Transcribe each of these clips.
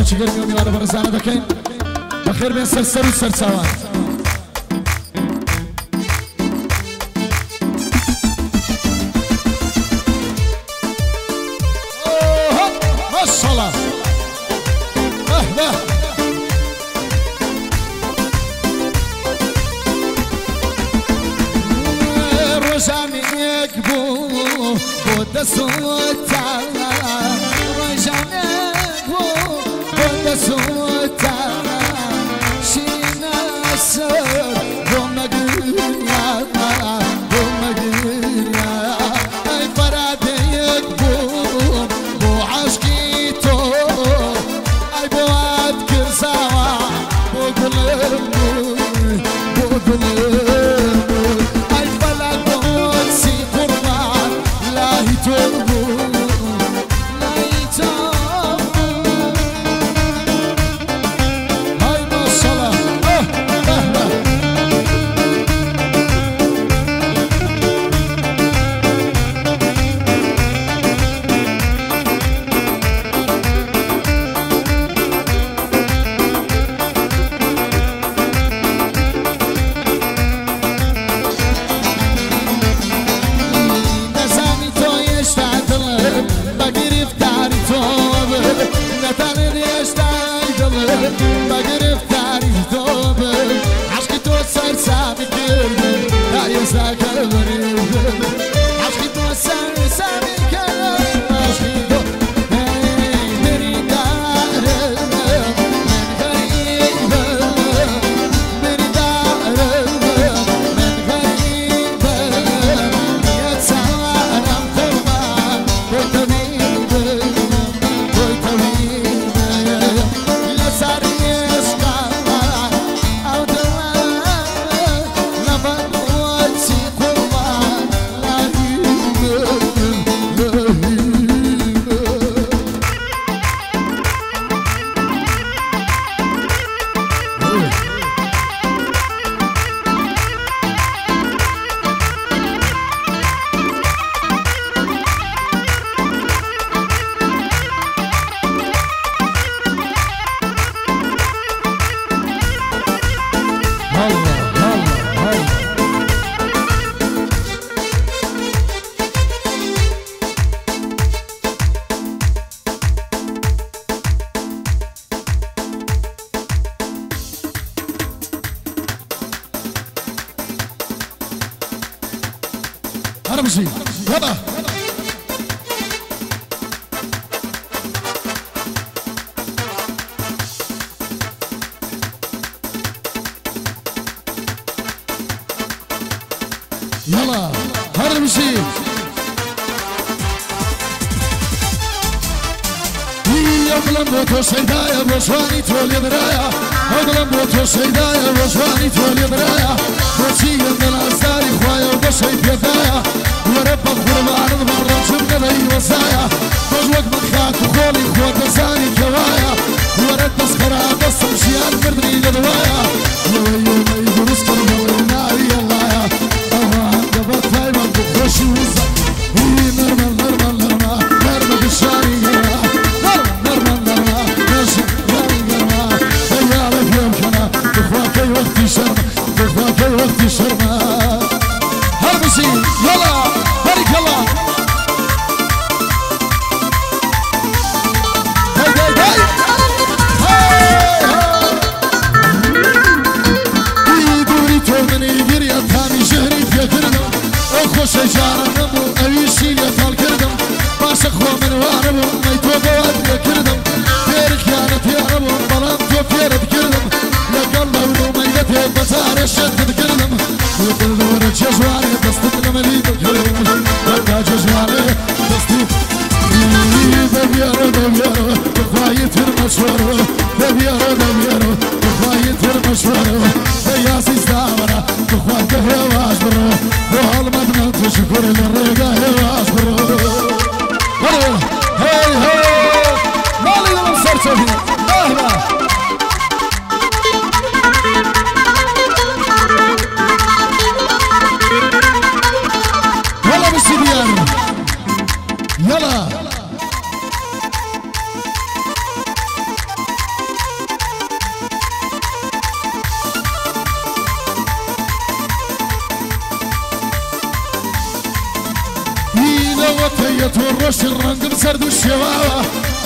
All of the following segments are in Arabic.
چیگر میونی وارد برزانه دکن بخیر بین سرسر و سرسوان ماشالله روزانی یک بود دستوتا صوتا شينا السر ومقريا اي فراد يكبون بو عشقيتو اي بواد كرساوا بو قلب اي فلاد بواد سي قربان لا يتوبو هرمشي يلا يلا هرمشي أقلم بوتو سيدايا بوشواني تولي برايا أقلم بوتو سيدايا بوشواني تولي برايا بوشي من الأزداري خوايا وبشي بيدايا وربك قربان المرة جبنا لي وزايا بجوك مخاك وخولي خوات زاني كوايا ورد تسخرها بس مشيان مردني لدوايا يومي يدرس كربوي ناري اللهيا أوها عند بطاي من بخوشي وزا نرمى نرمى نرمى نرمى بالشاري وقتي وقتي شرما هرمشي يلا بارك الله هاي هاي هاي يدوري تومني يديري أطامي شهري بيكردم أخو شجارة نمو أويشي ليطال كردم باشا خو من واربو ميتو بواد بيكردم بيرك يانا بياربو بلان تو بيرد كردم لقل لولو ميلتي بزار الشد كردم وكل دورة جزواني دستت لملي بكردم وكا جزواني دستت دبيارو دبيارو بخوايت المشوارو دبيارو دبيارو بخوايت المشوارو بياسي استعمرا بخواك هواش برو وهالمدنة تشكر للرقا هواش برو هاي هاي مالي لما صرت فيه اهلا يلا بالسبيان يلا لو تورش الرنق بزرد والشواوة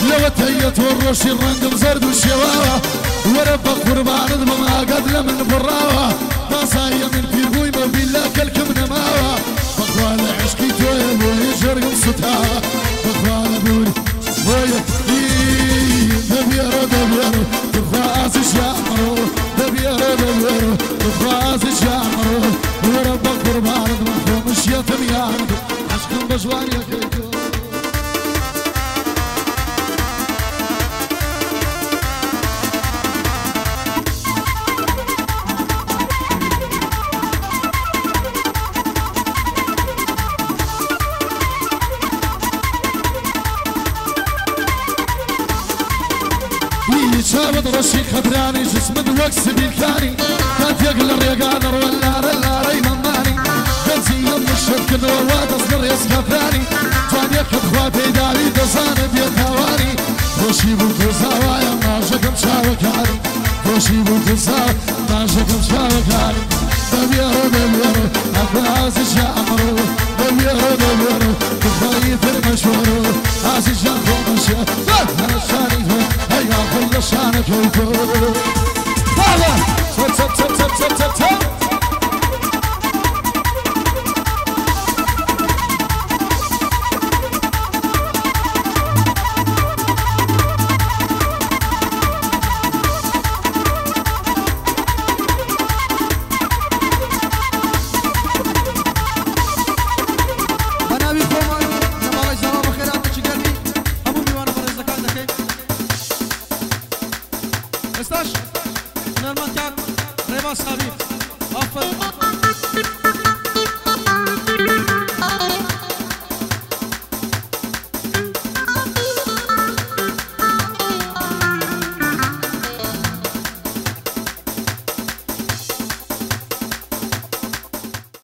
لو تورش الرنق بزرد والشواوة وربك قربان بما قد لمن براوة ما صايا من بيبوي ما بالله كلكم نماوة بخوال عشقي تويا بوي جرقم ستاوة بخوال بوري بوي دبيارو دبيارو بخواز الشامرو دبيارو دبيارو بخواز الشامرو وربك قربان بما مش يتم ياردو عشقم بجوان يا كيتو شابد رشيق خدراني جسم الوقت بالكاني كانت يقل الريقان ولا ري مماني بنزي يم الشرك الرواد اصدر يسكفاني جان يكد خواتي داري دزان بيتاواني خوشي بوكوزاوا يا ماجكم شاوكاني خوشي بوكوزاوا ماجكم شاوكاني دبيارو دبيارو أفاز الشامرو دبيارو دبيارو بخايت المشورو عزي جانكو مشي أنا شاني هيا كل شانك يكو طالع تب تب تب تب تب تب Estás? Normal Revas Habib. Aferin.